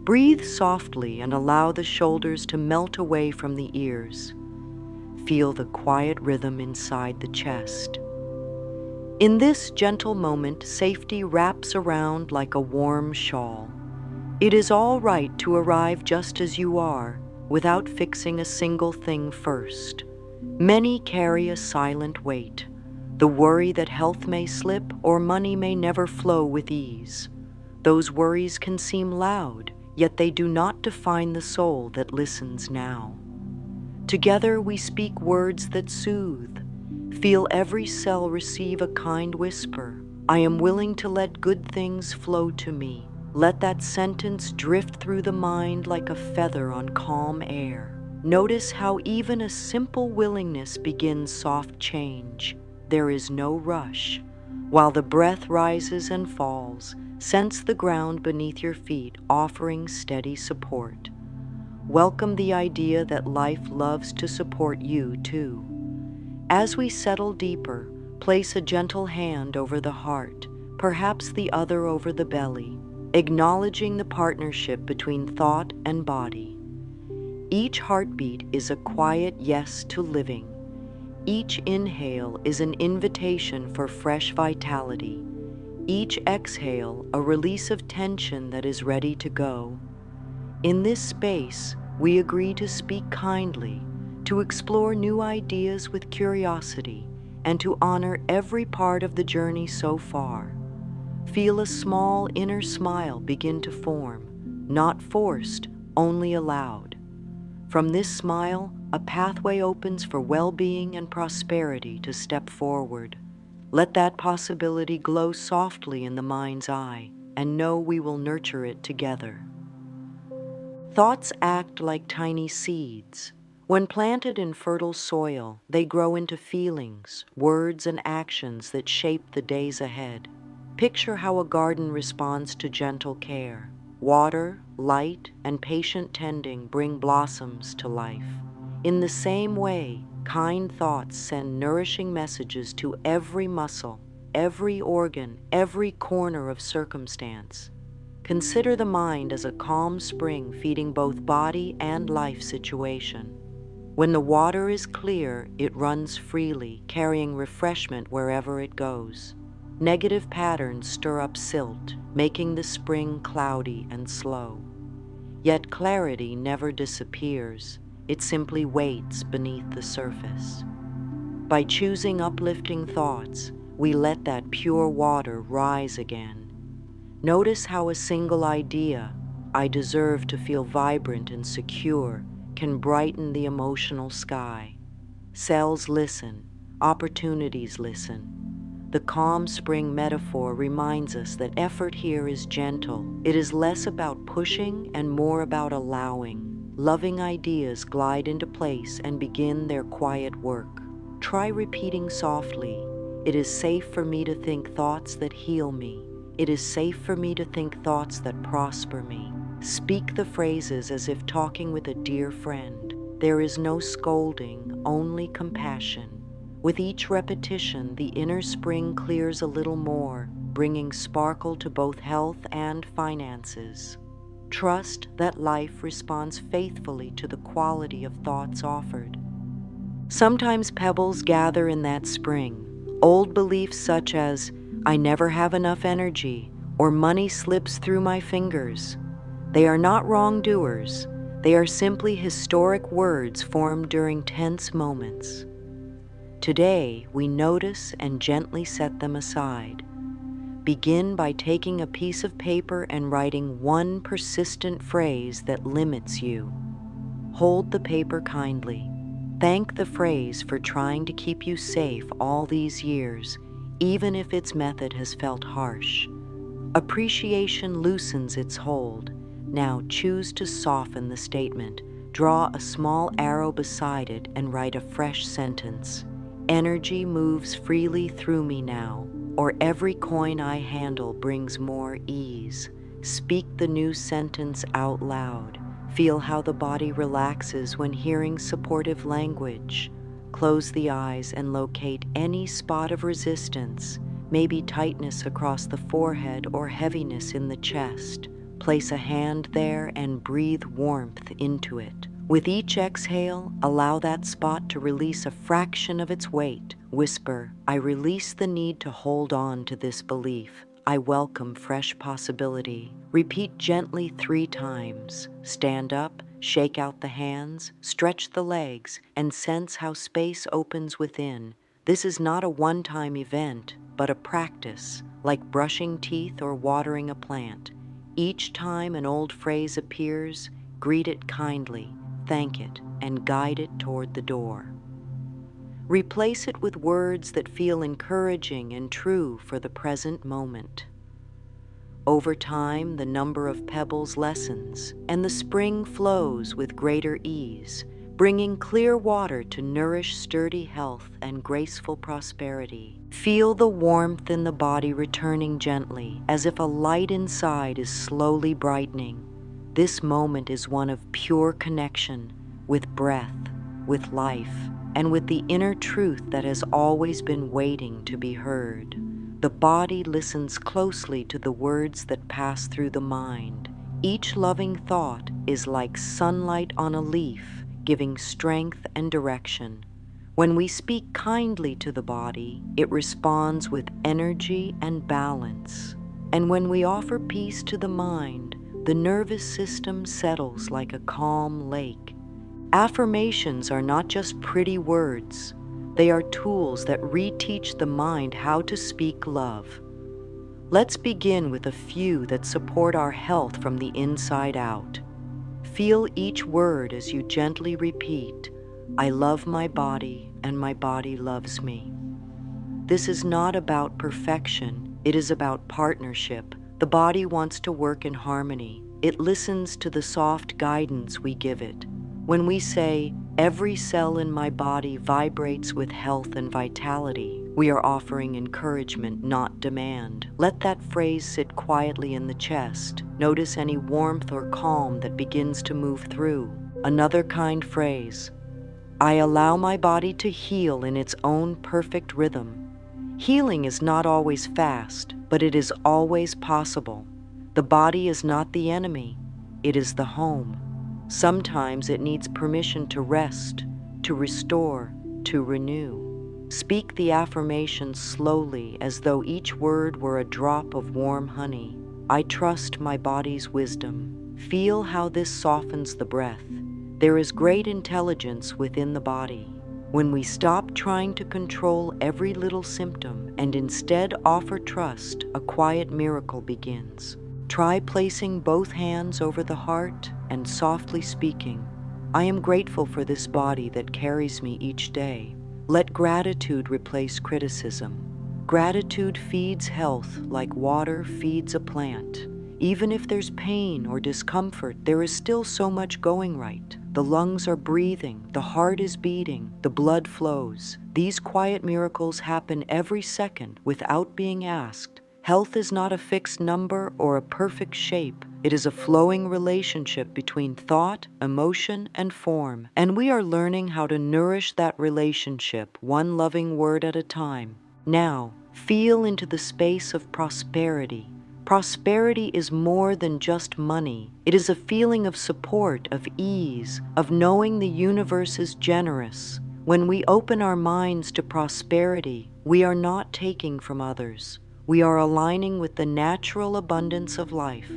Breathe softly and allow the shoulders to melt away from the ears. Feel the quiet rhythm inside the chest. In this gentle moment, safety wraps around like a warm shawl. It is all right to arrive just as you are, without fixing a single thing first. Many carry a silent weight, the worry that health may slip or money may never flow with ease. Those worries can seem loud, yet they do not define the soul that listens now. Together we speak words that soothe. Feel every cell receive a kind whisper. I am willing to let good things flow to me. Let that sentence drift through the mind like a feather on calm air. Notice how even a simple willingness begins soft change. There is no rush. While the breath rises and falls, sense the ground beneath your feet offering steady support. Welcome the idea that life loves to support you too. As we settle deeper, place a gentle hand over the heart, perhaps the other over the belly, acknowledging the partnership between thought and body. Each heartbeat is a quiet yes to living. Each inhale is an invitation for fresh vitality. Each exhale, a release of tension that is ready to go. In this space, we agree to speak kindly, to explore new ideas with curiosity, and to honor every part of the journey so far. Feel a small inner smile begin to form, not forced, only allowed. From this smile, a pathway opens for well-being and prosperity to step forward. Let that possibility glow softly in the mind's eye, and know we will nurture it together. Thoughts act like tiny seeds. When planted in fertile soil, they grow into feelings, words, and actions that shape the days ahead. Picture how a garden responds to gentle care. Water, light, and patient tending bring blossoms to life. In the same way, kind thoughts send nourishing messages to every muscle, every organ, every corner of circumstance. Consider the mind as a calm spring feeding both body and life situation. When the water is clear, it runs freely, carrying refreshment wherever it goes. Negative patterns stir up silt, making the spring cloudy and slow. Yet clarity never disappears. It simply waits beneath the surface. By choosing uplifting thoughts, we let that pure water rise again. Notice how a single idea, I deserve to feel vibrant and secure, can brighten the emotional sky. Cells listen, opportunities listen. The calm spring metaphor reminds us that effort here is gentle. It is less about pushing and more about allowing. Loving ideas glide into place and begin their quiet work. Try repeating softly, "It is safe for me to think thoughts that heal me. It is safe for me to think thoughts that prosper me." Speak the phrases as if talking with a dear friend. There is no scolding, only compassion. With each repetition, the inner spring clears a little more, bringing sparkle to both health and finances. Trust that life responds faithfully to the quality of thoughts offered. Sometimes pebbles gather in that spring. Old beliefs such as, "I never have enough energy," or "money slips through my fingers." They are not wrongdoers. They are simply historic words formed during tense moments. Today, we notice and gently set them aside. Begin by taking a piece of paper and writing one persistent phrase that limits you. Hold the paper kindly. Thank the phrase for trying to keep you safe all these years, even if its method has felt harsh. Appreciation loosens its hold. Now choose to soften the statement. Draw a small arrow beside it and write a fresh sentence. "Energy moves freely through me now," or "Every coin I handle brings more ease." Speak the new sentence out loud. Feel how the body relaxes when hearing supportive language. Close the eyes and locate any spot of resistance, maybe tightness across the forehead or heaviness in the chest. place a hand there and breathe warmth into it. With each exhale, allow that spot to release a fraction of its weight. Whisper, I release the need to hold on to this belief. I welcome fresh possibility. Repeat gently 3 times. Stand up, shake out the hands, stretch the legs, and sense how space opens within. This is not a one-time event, but a practice, like brushing teeth or watering a plant. Each time an old phrase appears, greet it kindly, thank it, and guide it toward the door. Replace it with words that feel encouraging and true for the present moment. Over time, the number of pebbles lessens, and the spring flows with greater ease, bringing clear water to nourish sturdy health and graceful prosperity. Feel the warmth in the body returning gently, as if a light inside is slowly brightening. This moment is one of pure connection with breath, with life, and with the inner truth that has always been waiting to be heard. The body listens closely to the words that pass through the mind. Each loving thought is like sunlight on a leaf, giving strength and direction. When we speak kindly to the body, it responds with energy and balance. And when we offer peace to the mind, the nervous system settles like a calm lake. Affirmations are not just pretty words. They are tools that reteach the mind how to speak love. Let's begin with a few that support our health from the inside out. Feel each word as you gently repeat, I love my body and my body loves me. This is not about perfection, it is about partnership. The body wants to work in harmony. It listens to the soft guidance we give it. When we say, every cell in my body vibrates with health and vitality, we are offering encouragement, not demand. Let that phrase sit quietly in the chest. Notice any warmth or calm that begins to move through. Another kind phrase, I allow my body to heal in its own perfect rhythm. Healing is not always fast, but it is always possible. The body is not the enemy, it is the home. Sometimes it needs permission to rest, to restore, to renew. Speak the affirmation slowly as though each word were a drop of warm honey. I trust my body's wisdom. Feel how this softens the breath. There is great intelligence within the body. When we stop trying to control every little symptom and instead offer trust, a quiet miracle begins. Try placing both hands over the heart and softly speaking, I am grateful for this body that carries me each day. Let gratitude replace criticism. Gratitude feeds health like water feeds a plant. Even if there's pain or discomfort, there is still so much going right. The lungs are breathing, the heart is beating, the blood flows. These quiet miracles happen every second without being asked. Health is not a fixed number or a perfect shape. It is a flowing relationship between thought, emotion, and form. And we are learning how to nourish that relationship, one loving word at a time. Now, feel into the space of prosperity. Prosperity is more than just money. It is a feeling of support, of ease, of knowing the universe is generous. When we open our minds to prosperity, we are not taking from others. We are aligning with the natural abundance of life.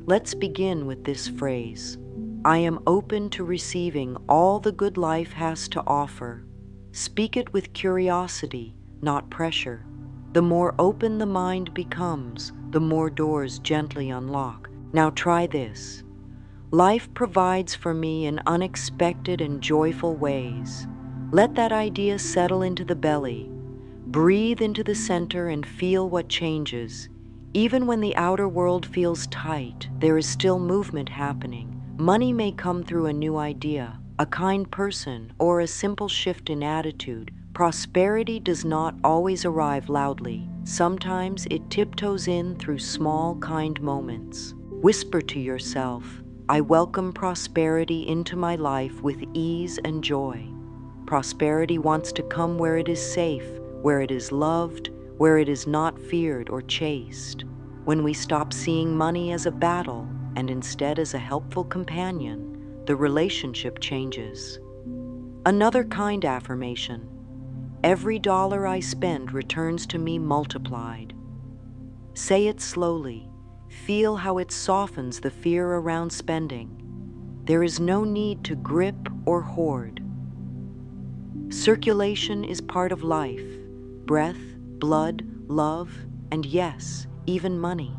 Let's begin with this phrase. I am open to receiving all the good life has to offer. Speak it with curiosity, not pressure. The more open the mind becomes, the more doors gently unlock. Now try this. Life provides for me in unexpected and joyful ways. Let that idea settle into the belly. Breathe into the center and feel what changes. Even when the outer world feels tight, there is still movement happening. Money may come through a new idea, a kind person, or a simple shift in attitude. Prosperity does not always arrive loudly. Sometimes it tiptoes in through small, kind moments. Whisper to yourself, I welcome prosperity into my life with ease and joy. Prosperity wants to come where it is safe, where it is loved, where it is not feared or chased. When we stop seeing money as a battle and instead as a helpful companion, the relationship changes. Another kind affirmation: every dollar I spend returns to me multiplied. Say it slowly. Feel how it softens the fear around spending. There is no need to grip or hoard. Circulation is part of life: breath, blood, love, and yes, even money.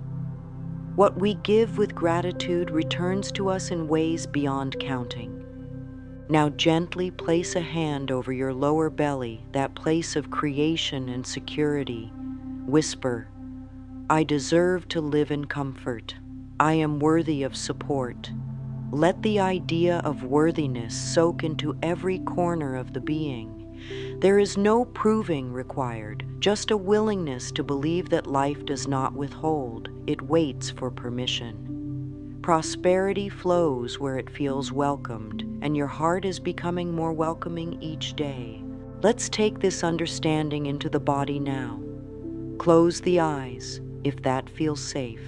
What we give with gratitude returns to us in ways beyond counting. Now gently place a hand over your lower belly, that place of creation and security. Whisper, I deserve to live in comfort. I am worthy of support. Let the idea of worthiness soak into every corner of the being. There is no proving required, just a willingness to believe that life does not withhold, it waits for permission. Prosperity flows where it feels welcomed, and your heart is becoming more welcoming each day. Let's take this understanding into the body now. Close the eyes, if that feels safe.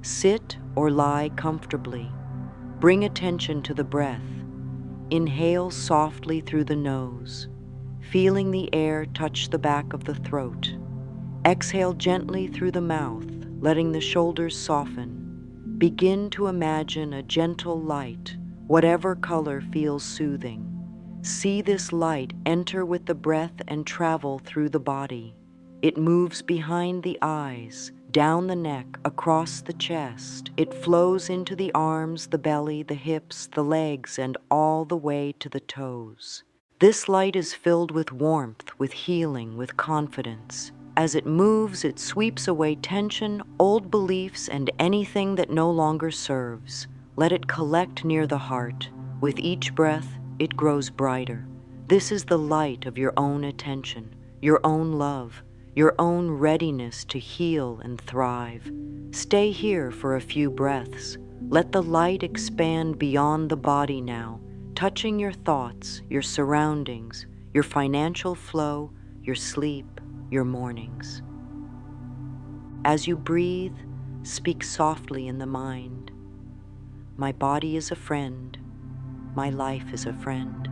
Sit or lie comfortably. Bring attention to the breath. Inhale softly through the nose, feeling the air touch the back of the throat. Exhale gently through the mouth, letting the shoulders soften. Begin to imagine a gentle light, whatever color feels soothing. See this light enter with the breath and travel through the body. It moves behind the eyes, down the neck, across the chest. It flows into the arms, the belly, the hips, the legs, and all the way to the toes. This light is filled with warmth, with healing, with confidence. As it moves, it sweeps away tension, old beliefs, and anything that no longer serves. Let it collect near the heart. With each breath, it grows brighter. This is the light of your own attention, your own love, your own readiness to heal and thrive. Stay here for a few breaths. Let the light expand beyond the body now, touching your thoughts, your surroundings, your financial flow, your sleep, your mornings. As you breathe, speak softly in the mind. My body is a friend. My life is a friend.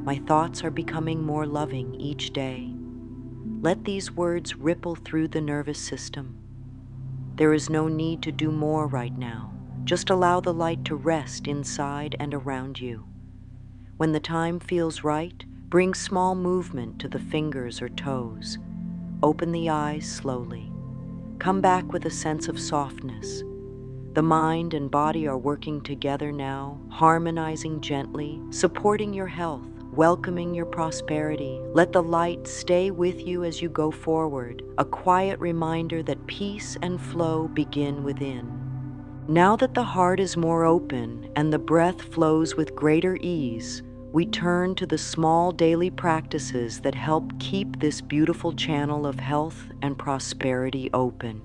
My thoughts are becoming more loving each day. Let these words ripple through the nervous system. There is no need to do more right now. Just allow the light to rest inside and around you. When the time feels right, bring small movement to the fingers or toes. Open the eyes slowly. Come back with a sense of softness. The mind and body are working together now, harmonizing gently, supporting your health, welcoming your prosperity. Let the light stay with you as you go forward, a quiet reminder that peace and flow begin within. Now that the heart is more open and the breath flows with greater ease, we turn to the small daily practices that help keep this beautiful channel of health and prosperity open.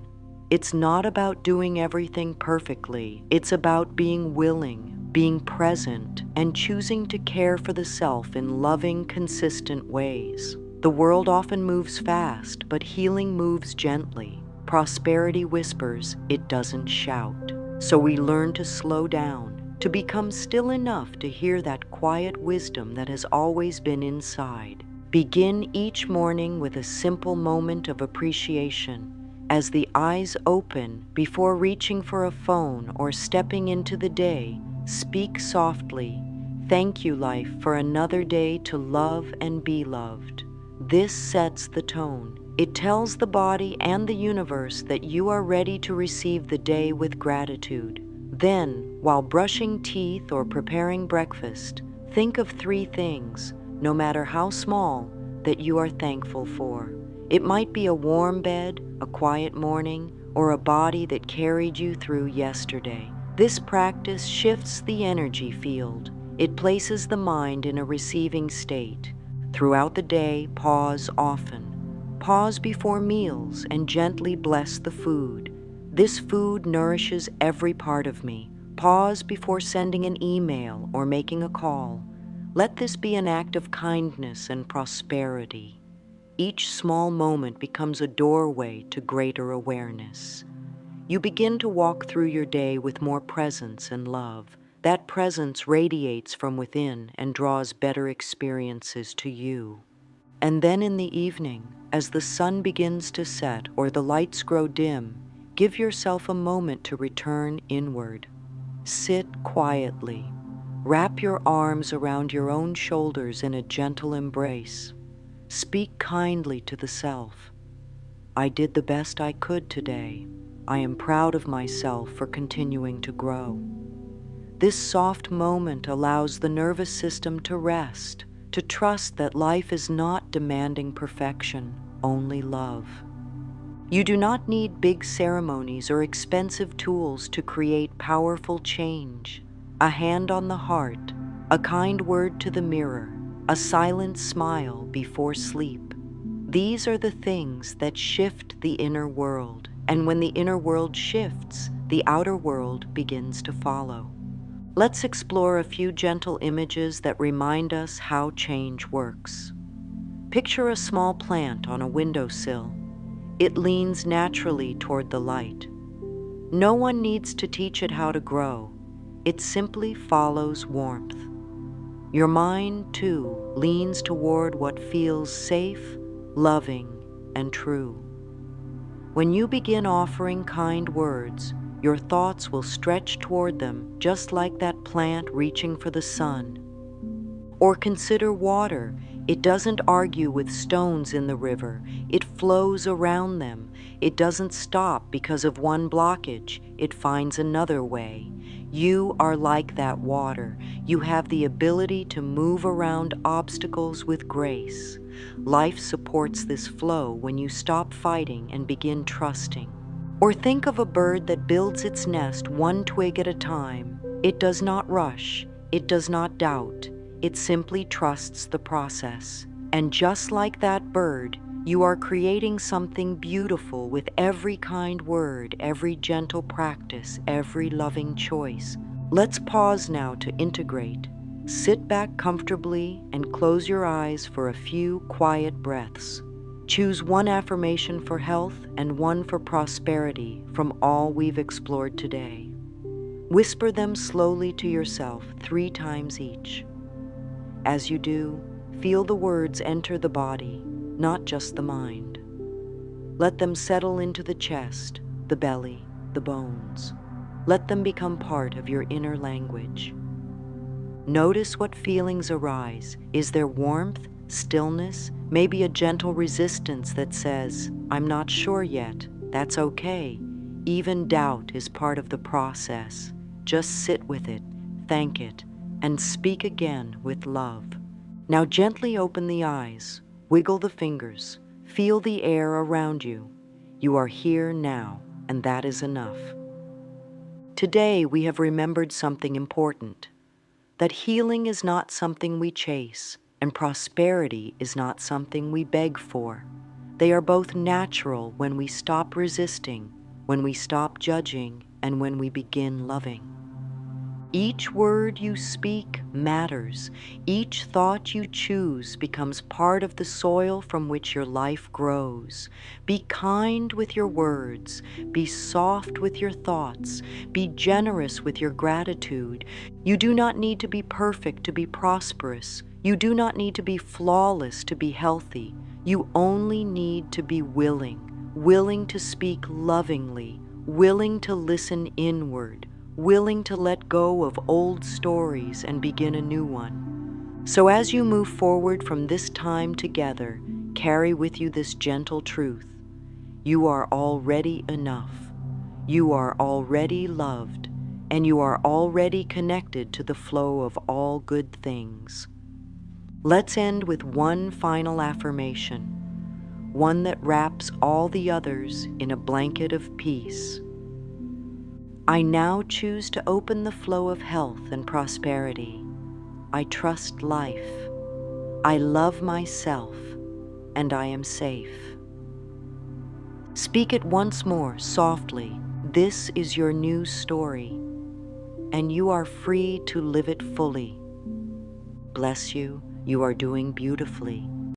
It's not about doing everything perfectly. It's about being willing, being present, and choosing to care for the self in loving, consistent ways. The world often moves fast, but healing moves gently. Prosperity whispers, it doesn't shout. So we learn to slow down, to become still enough to hear that quiet wisdom that has always been inside. Begin each morning with a simple moment of appreciation. As the eyes open, before reaching for a phone or stepping into the day, speak softly. Thank you, life, for another day to love and be loved. This sets the tone. It tells the body and the universe that you are ready to receive the day with gratitude. Then, while brushing teeth or preparing breakfast, think of 3 things, no matter how small, that you are thankful for. It might be a warm bed, a quiet morning, or a body that carried you through yesterday. This practice shifts the energy field. It places the mind in a receiving state. Throughout the day, pause often. Pause before meals and gently bless the food. This food nourishes every part of me. Pause before sending an email or making a call. Let this be an act of kindness and prosperity. Each small moment becomes a doorway to greater awareness. You begin to walk through your day with more presence and love. That presence radiates from within and draws better experiences to you. And then in the evening, as the sun begins to set or the lights grow dim, give yourself a moment to return inward. Sit quietly. Wrap your arms around your own shoulders in a gentle embrace. Speak kindly to the self. I did the best I could today. I am proud of myself for continuing to grow. This soft moment allows the nervous system to rest, to trust that life is not demanding perfection, only love. You do not need big ceremonies or expensive tools to create powerful change. A hand on the heart, a kind word to the mirror, a silent smile before sleep. These are the things that shift the inner world, and when the inner world shifts, the outer world begins to follow. Let's explore a few gentle images that remind us how change works. Picture a small plant on a windowsill. It leans naturally toward the light. No one needs to teach it how to grow. It simply follows warmth. Your mind, too, leans toward what feels safe, loving, and true. When you begin offering kind words, your thoughts will stretch toward them just like that plant reaching for the sun. Or consider water. It doesn't argue with stones in the river. It flows around them. It doesn't stop because of one blockage. It finds another way. You are like that water. You have the ability to move around obstacles with grace. Life supports this flow when you stop fighting and begin trusting. Or think of a bird that builds its nest one twig at a time. It does not rush. It does not doubt. It simply trusts the process. And just like that bird, you are creating something beautiful with every kind word, every gentle practice, every loving choice. Let's pause now to integrate. Sit back comfortably and close your eyes for a few quiet breaths. Choose one affirmation for health and one for prosperity from all we've explored today. Whisper them slowly to yourself 3 times each. As you do, feel the words enter the body, not just the mind. Let them settle into the chest, the belly, the bones. Let them become part of your inner language. Notice what feelings arise. Is there warmth, stillness, maybe a gentle resistance that says, I'm not sure yet? That's okay. Even doubt is part of the process. Just sit with it, thank it, and speak again with love. Now gently open the eyes, wiggle the fingers, feel the air around you. You are here now, and that is enough. Today we have remembered something important, that healing is not something we chase, and prosperity is not something we beg for. They are both natural when we stop resisting, when we stop judging, and when we begin loving. Each word you speak matters. Each thought you choose becomes part of the soil from which your life grows. Be kind with your words. Be soft with your thoughts. Be generous with your gratitude. You do not need to be perfect to be prosperous. You do not need to be flawless to be healthy. You only need to be willing to speak lovingly, willing to listen inward, willing to let go of old stories and begin a new one. So as you move forward from this time together, carry with you this gentle truth. You are already enough. You are already loved, and you are already connected to the flow of all good things. Let's end with one final affirmation, one that wraps all the others in a blanket of peace. I now choose to open the flow of health and prosperity. I trust life. I love myself, and I am safe. Speak it once more softly. This is your new story, and you are free to live it fully. Bless you. You are doing beautifully.